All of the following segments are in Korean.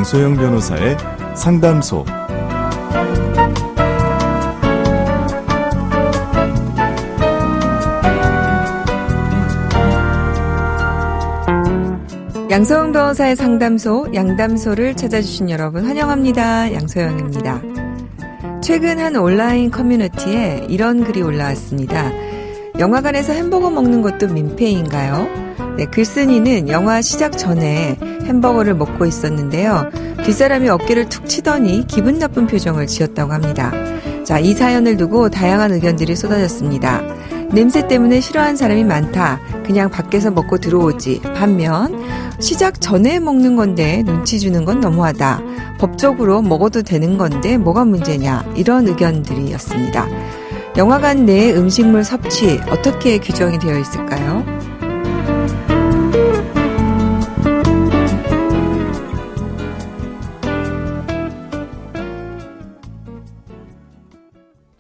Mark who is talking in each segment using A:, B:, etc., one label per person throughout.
A: 양소영 변호사의 상담소.
B: 양소영 변호사의 상담소, 양담소를 찾아주신 여러분 환영합니다. 양소영입니다. 최근 한 온라인 커뮤니티에 이런 글이 올라왔습니다. 영화관에서 햄버거 먹는 것도 민폐인가요? 네, 글쓴이는 영화 시작 전에 햄버거를 먹고 있었는데요. 뒷사람이 어깨를 툭 치더니 기분 나쁜 표정을 지었다고 합니다. 자, 이 사연을 두고 다양한 의견들이 쏟아졌습니다. 냄새 때문에 싫어하는 사람이 많다. 그냥 밖에서 먹고 들어오지. 반면 시작 전에 먹는 건데 눈치 주는 건 너무하다. 법적으로 먹어도 되는 건데 뭐가 문제냐. 이런 의견들이었습니다. 영화관 내 음식물 섭취 어떻게 규정이 되어 있을까요?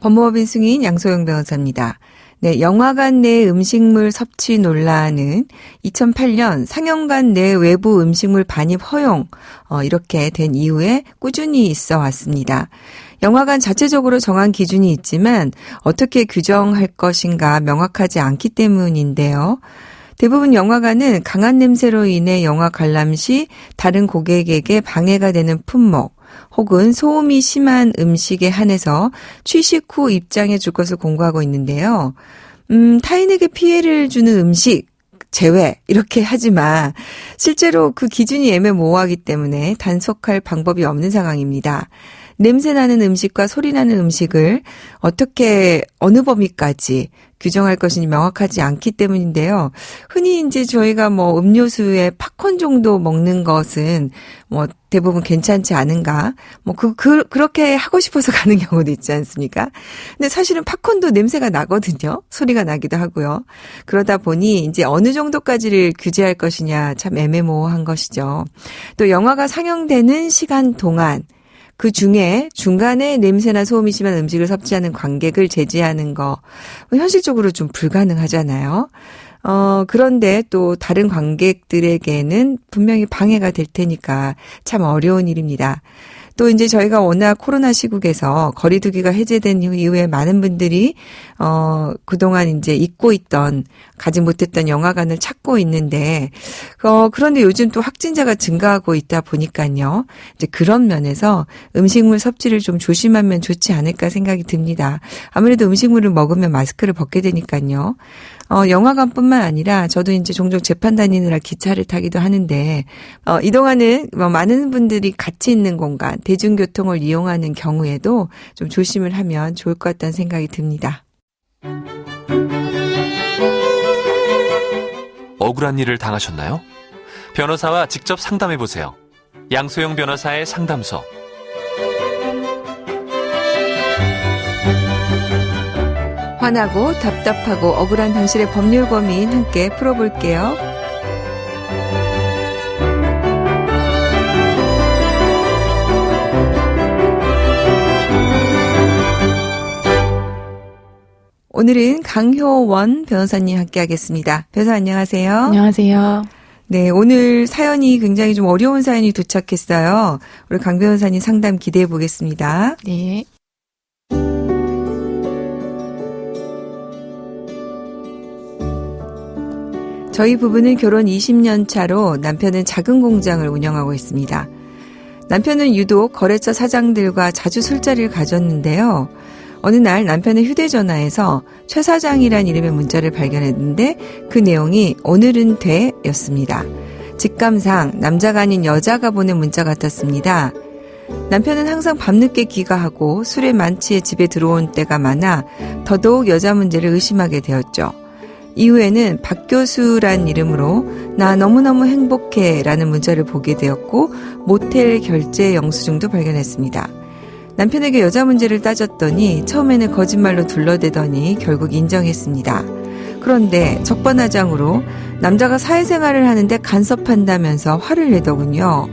B: 법무법인 승인 양소영 변호사입니다. 네, 영화관 내 음식물 섭취 논란은 2008년 상영관 내 외부 음식물 반입 허용 이렇게 된 이후에 꾸준히 있어 왔습니다. 영화관 자체적으로 정한 기준이 있지만 어떻게 규정할 것인가 명확하지 않기 때문인데요. 대부분 영화관은 강한 냄새로 인해 영화 관람 시 다른 고객에게 방해가 되는 품목 혹은 소음이 심한 음식에 한해서 취식 후 입장해 줄 것을 공고하고 있는데요. 타인에게 피해를 주는 음식 제외 이렇게 하지만 실제로 그 기준이 애매모호하기 때문에 단속할 방법이 없는 상황입니다. 냄새 나는 음식과 소리 나는 음식을 어떻게 어느 범위까지 규정할 것인지 명확하지 않기 때문인데요. 흔히 이제 저희가 음료수에 팝콘 정도 먹는 것은 대부분 괜찮지 않은가? 그렇게 하고 싶어서 가는 경우도 있지 않습니까? 근데 사실은 팝콘도 냄새가 나거든요. 소리가 나기도 하고요. 그러다 보니 이제 어느 정도까지를 규제할 것이냐 참 애매모호한 것이죠. 또 영화가 상영되는 시간 동안 그 중에 중간에 냄새나 소음이 심한 음식을 섭취하는 관객을 제지하는 거 현실적으로 좀 불가능하잖아요. 그런데 또 다른 관객들에게는 분명히 방해가 될 테니까 참 어려운 일입니다. 또 이제 저희가 워낙 코로나 시국에서 거리두기가 해제된 이후에 많은 분들이 그동안 이제 잊고 있던 가지 못했던 영화관을 찾고 있는데 그런데 요즘 또 확진자가 증가하고 있다 보니까요. 이제 그런 면에서 음식물 섭취를 좀 조심하면 좋지 않을까 생각이 듭니다. 아무래도 음식물을 먹으면 마스크를 벗게 되니까요. 영화관뿐만 아니라 저도 이제 종종 재판 다니느라 기차를 타기도 하는데 이동안은 많은 분들이 같이 있는 공간, 대중교통을 이용하는 경우에도 좀 조심을 하면 좋을 것 같다는 생각이 듭니다.
C: 억울한 일을 당하셨나요? 변호사와 직접 상담해보세요. 양소영 변호사의 상담소.
B: 화나고 답답하고 억울한 당신의 법률 고민 함께 풀어볼게요. 오늘은 강효원 변호사님 함께 하겠습니다. 변호사 안녕하세요.
D: 안녕하세요.
B: 네, 오늘 사연이 굉장히 좀 어려운 사연이 도착했어요. 우리 강 변호사님 상담 기대해 보겠습니다.
D: 네.
B: 저희 부부는 결혼 20년 차로 남편은 작은 공장을 운영하고 있습니다. 남편은 유독 거래처 사장들과 자주 술자리를 가졌는데요. 어느 날 남편의 휴대전화에서 최 사장이란 이름의 문자를 발견했는데 그 내용이 오늘은 돼 였습니다. 직감상 남자가 아닌 여자가 보낸 문자 같았습니다. 남편은 항상 밤늦게 귀가하고 술에 만취해 집에 들어온 때가 많아 더더욱 여자 문제를 의심하게 되었죠. 이후에는 박교수란 이름으로 나 너무너무 행복해 라는 문자를 보게 되었고 모텔 결제 영수증도 발견했습니다. 남편에게 여자 문제를 따졌더니 처음에는 거짓말로 둘러대더니 결국 인정했습니다. 그런데 적반하장으로 남자가 사회생활을 하는데 간섭한다면서 화를 내더군요.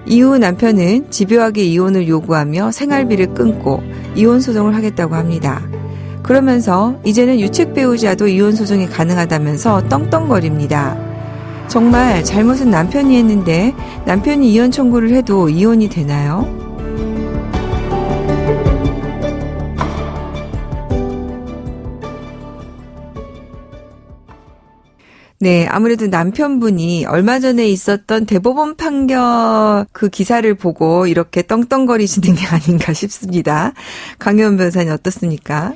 B: 이후 남편은 집요하게 이혼을 요구하며 생활비를 끊고 이혼 소송을 하겠다고 합니다. 그러면서 이제는 유책 배우자도 이혼 소송이 가능하다면서 떵떵거립니다. 정말 잘못은 남편이 했는데 남편이 이혼 청구를 해도 이혼이 되나요? 네, 아무래도 남편분이 얼마 전에 있었던 대법원 판결 그 기사를 보고 이렇게 떵떵거리시는 게 아닌가 싶습니다. 강효은 변호사님 어떻습니까?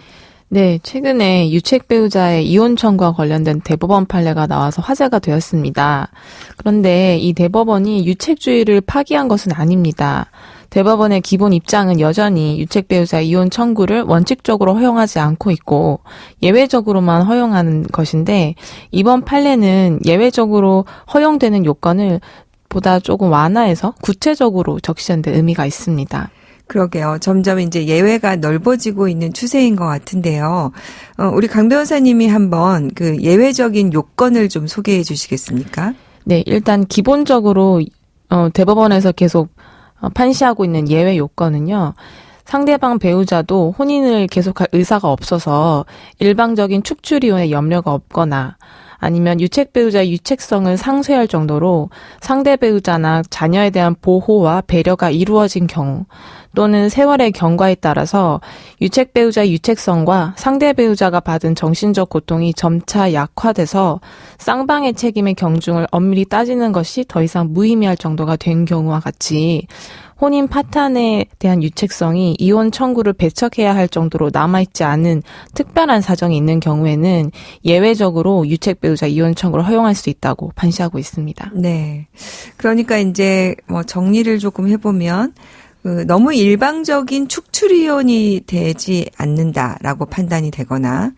D: 네, 최근에 유책 배우자의 이혼 청구와 관련된 대법원 판례가 나와서 화제가 되었습니다. 그런데 이 대법원이 유책주의를 파기한 것은 아닙니다. 대법원의 기본 입장은 여전히 유책 배우자의 이혼 청구를 원칙적으로 허용하지 않고 있고 예외적으로만 허용하는 것인데 이번 판례는 예외적으로 허용되는 요건을 보다 조금 완화해서 구체적으로 적시한 데 의미가 있습니다.
B: 그러게요. 점점 이제 예외가 넓어지고 있는 추세인 것 같은데요. 우리 강 변호사님이 한번 그 예외적인 요건을 좀 소개해 주시겠습니까?
D: 네, 일단 기본적으로 대법원에서 계속 판시하고 있는 예외 요건은요. 상대방 배우자도 혼인을 계속할 의사가 없어서 일방적인 축출이혼의 염려가 없거나 아니면 유책 배우자의 유책성을 상쇄할 정도로 상대 배우자나 자녀에 대한 보호와 배려가 이루어진 경우 또는 세월의 경과에 따라서 유책 배우자의 유책성과 상대 배우자가 받은 정신적 고통이 점차 약화돼서 쌍방의 책임의 경중을 엄밀히 따지는 것이 더 이상 무의미할 정도가 된 경우와 같이 혼인 파탄에 대한 유책성이 이혼 청구를 배척해야 할 정도로 남아있지 않은 특별한 사정이 있는 경우에는 예외적으로 유책 배우자 이혼 청구를 허용할 수 있다고 판시하고 있습니다.
B: 네. 그러니까 이제 뭐 정리를 조금 해보면 너무 일방적인 축출이혼이 되지 않는다라고 판단이 되거나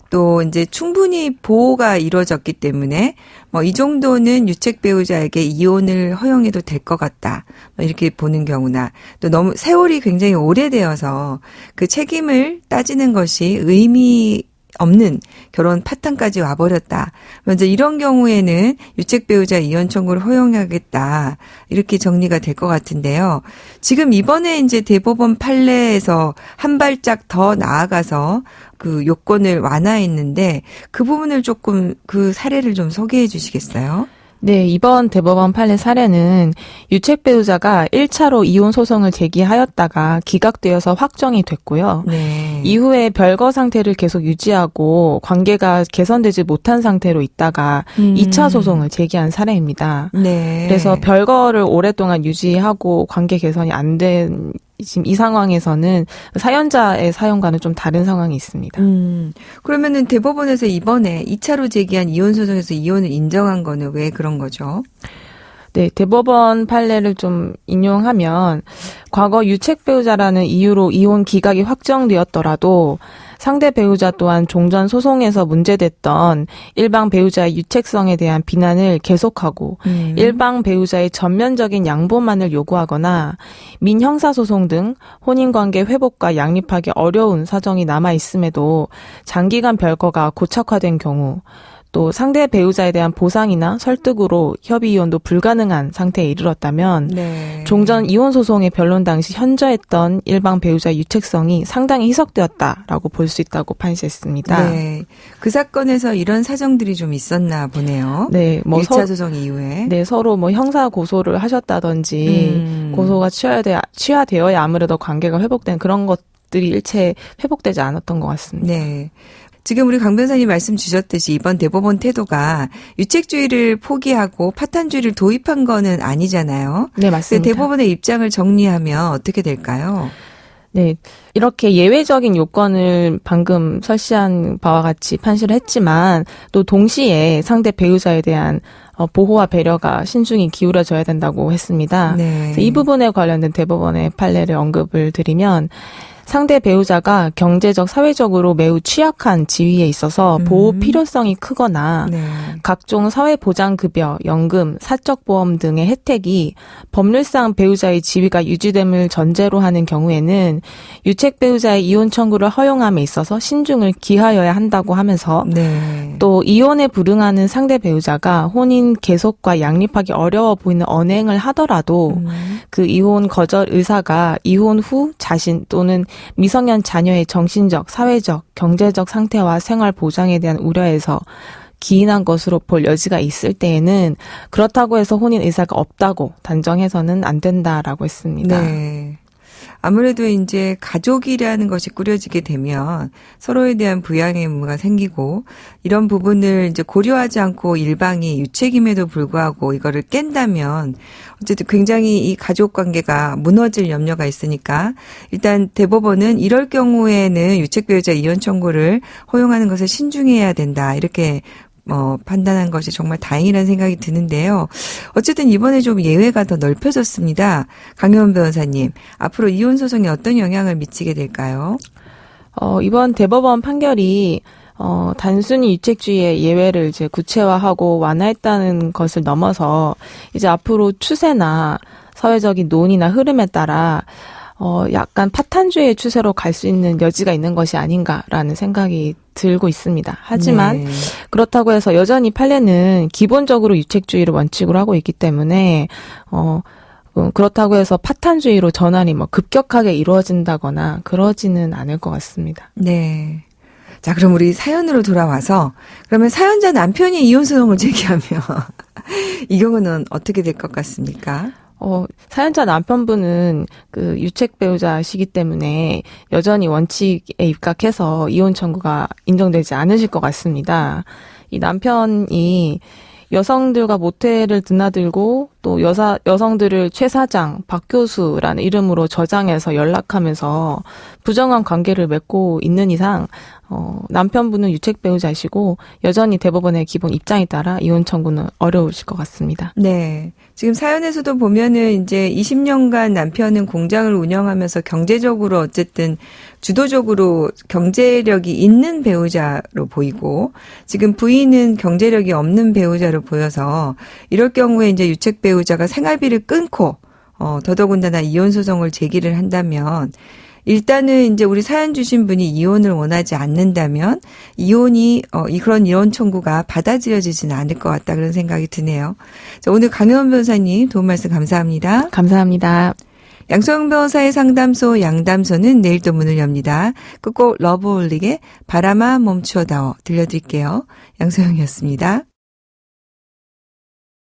B: 또 이제 충분히 보호가 이루어졌기 때문에 뭐 이 정도는 유책 배우자에게 이혼을 허용해도 될 것 같다. 이렇게 보는 경우나 또 너무 세월이 굉장히 오래되어서 그 책임을 따지는 것이 의미 없는 결혼 파탄까지 와버렸다. 먼저 이런 경우에는 유책 배우자 이혼 청구를 허용하겠다. 이렇게 정리가 될 것 같은데요. 지금 이번에 이제 대법원 판례에서 한 발짝 더 나아가서 그 요건을 완화했는데 그 부분을 조금 그 사례를 좀 소개해 주시겠어요?
D: 네, 이번 대법원 판례 사례는 유책 배우자가 1차로 이혼 소송을 제기하였다가 기각되어서 확정이 됐고요.
B: 네.
D: 이후에 별거 상태를 계속 유지하고 관계가 개선되지 못한 상태로 있다가 2차 소송을 제기한 사례입니다.
B: 네.
D: 그래서 별거를 오랫동안 유지하고 관계 개선이 안 된 지금 이 상황에서는 사연자의 사연과는 좀 다른 상황이 있습니다.
B: 그러면은 대법원에서 이번에 2차로 제기한 이혼 소송에서 이혼을 인정한 거는 왜 그런 거죠?
D: 네, 대법원 판례를 좀 인용하면 과거 유책 배우자라는 이유로 이혼 기각이 확정되었더라도 상대 배우자 또한 종전 소송에서 문제됐던 일방 배우자의 유책성에 대한 비난을 계속하고 일방 배우자의 전면적인 양보만을 요구하거나 민형사소송 등 혼인관계 회복과 양립하기 어려운 사정이 남아있음에도 장기간 별거가 고착화된 경우 또 상대 배우자에 대한 보상이나 설득으로 협의 이혼도 불가능한 상태에 이르렀다면
B: 네.
D: 종전 이혼 소송의 변론 당시 현저했던 일방 배우자의 유책성이 상당히 희석되었다라고 볼 수 있다고 판시했습니다.
B: 네. 그 사건에서 이런 사정들이 좀 있었나 보네요.
D: 네, 뭐
B: 1차 소송 이후에.
D: 네, 서로 뭐 형사 고소를 하셨다든지 고소가 취하되어야 아무래도 관계가 회복된 그런 것들이 일체 회복되지 않았던 것 같습니다.
B: 네. 지금 우리 강 변호사님 말씀 주셨듯이 이번 대법원 태도가 유책주의를 포기하고 파탄주의를 도입한 거는 아니잖아요.
D: 네, 맞습니다.
B: 대법원의 입장을 정리하면 어떻게 될까요?
D: 네, 이렇게 예외적인 요건을 방금 설시한 바와 같이 판시를 했지만 또 동시에 상대 배우자에 대한 보호와 배려가 신중히 기울어져야 된다고 했습니다.
B: 네.
D: 이 부분에 관련된 대법원의 판례를 언급을 드리면 상대 배우자가 경제적, 사회적으로 매우 취약한 지위에 있어서 보호 필요성이 크거나
B: 네.
D: 각종 사회보장급여, 연금, 사적보험 등의 혜택이 법률상 배우자의 지위가 유지됨을 전제로 하는 경우에는 유책 배우자의 이혼 청구를 허용함에 있어서 신중을 기하여야 한다고 하면서
B: 네.
D: 또 이혼에 불응하는 상대 배우자가 혼인 계속과 양립하기 어려워 보이는 언행을 하더라도 그 이혼 거절 의사가 이혼 후 자신 또는 미성년 자녀의 정신적, 사회적, 경제적 상태와 생활 보장에 대한 우려에서 기인한 것으로 볼 여지가 있을 때에는 그렇다고 해서 혼인 의사가 없다고 단정해서는 안 된다라고 했습니다.
B: 네. 아무래도 이제 가족이라는 것이 꾸려지게 되면 서로에 대한 부양의 의무가 생기고 이런 부분을 이제 고려하지 않고 일방이 유책임에도 불구하고 이거를 깬다면 어쨌든 굉장히 이 가족 관계가 무너질 염려가 있으니까 일단 대법원은 이럴 경우에는 유책 배우자 이혼 청구를 허용하는 것을 신중해야 된다. 이렇게 판단한 것이 정말 다행이라는 생각이 드는데요. 어쨌든 이번에 좀 예외가 더 넓혀졌습니다. 강효원 변호사님, 앞으로 이혼 소송에 어떤 영향을 미치게 될까요?
D: 이번 대법원 판결이 단순히 유책주의의 예외를 이제 구체화하고 완화했다는 것을 넘어서 이제 앞으로 추세나 사회적인 논의나 흐름에 따라 약간 파탄주의의 추세로 갈 수 있는 여지가 있는 것이 아닌가라는 생각이 들고 있습니다. 하지만
B: 네.
D: 그렇다고 해서 여전히 판례는 기본적으로 유책주의를 원칙으로 하고 있기 때문에 그렇다고 해서 파탄주의로 전환이 급격하게 이루어진다거나 그러지는 않을 것 같습니다.
B: 네. 자, 그럼 우리 사연으로 돌아와서 그러면 사연자 남편이 이혼 소송을 제기하면 이 경우는 어떻게 될 것 같습니까?
D: 사연자 남편분은 그 유책 배우자시기 때문에 여전히 원칙에 입각해서 이혼 청구가 인정되지 않으실 것 같습니다. 이 남편이 여성들과 모텔을 드나들고 또 여성들을 최 사장, 박 교수라는 이름으로 저장해서 연락하면서 부정한 관계를 맺고 있는 이상 남편분은 유책 배우자시고 여전히 대법원의 기본 입장에 따라 이혼 청구는 어려우실 것 같습니다.
B: 네. 지금 사연에서도 보면은 이제 20년간 남편은 공장을 운영하면서 경제적으로 어쨌든 주도적으로 경제력이 있는 배우자로 보이고 지금 부인은 경제력이 없는 배우자로 보여서 이럴 경우에 이제 유책 배우자가 생활비를 끊고 더더군다나 이혼 소송을 제기를 한다면 일단은 이제 우리 사연 주신 분이 이혼을 원하지 않는다면 그런 이혼 청구가 받아들여지지는 않을 것 같다 그런 생각이 드네요. 자, 오늘 강효원 변호사님 도움 말씀 감사합니다.
D: 감사합니다.
B: 양소영 변호사의 상담소 양담소는 내일 또 문을 엽니다. 끝곡 러브홀릭의 바람아 멈추어다오 들려드릴게요. 양소영이었습니다.